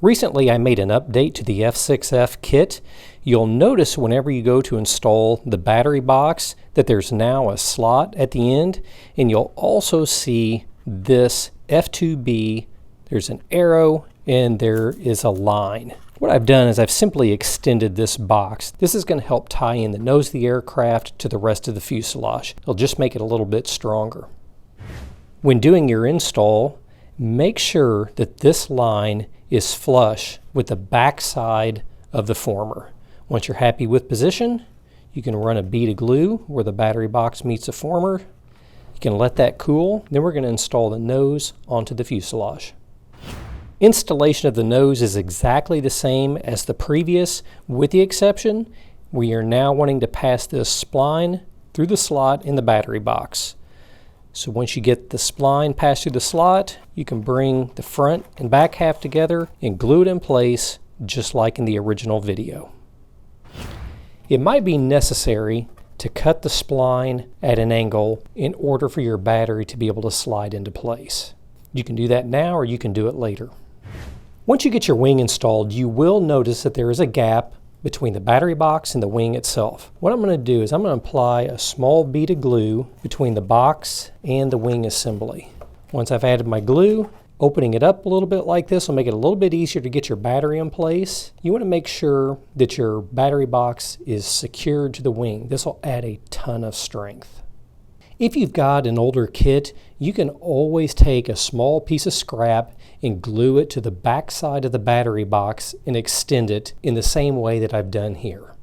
Recently I made an update to the F6F kit. You'll notice whenever you go to install the battery box that there's now a slot at the end, and you'll also see this F2B. There's an arrow and there is a line. What I've done is I've simply extended this box. This is going to help tie in the nose of the aircraft to the rest of the fuselage. It'll just make it a little bit stronger. When doing your install, make sure that this line is flush with the back side of the former. Once you're happy with position, you can run a bead of glue where the battery box meets the former. You can let that cool. Then we're going to install the nose onto the fuselage. Installation of the nose is exactly the same as the previous, with the exception we are now wanting to pass this spline through the slot in the battery box. So once you get the spline passed through the slot, you can bring the front and back half together and glue it in place just like in the original video. It might be necessary to cut the spline at an angle in order for your battery to be able to slide into place. You can do that now or you can do it later. Once you get your wing installed, you will notice that there is a gap between the battery box and the wing itself. What I'm going to do is I'm going to apply a small bead of glue between the box and the wing assembly. Once I've added my glue, opening it up a little bit like this will make it a little bit easier to get your battery in place. You want to make sure that your battery box is secured to the wing. This will add a ton of strength. If you've got an older kit, you can always take a small piece of scrap and glue it to the back side of the battery box and extend it in the same way that I've done here.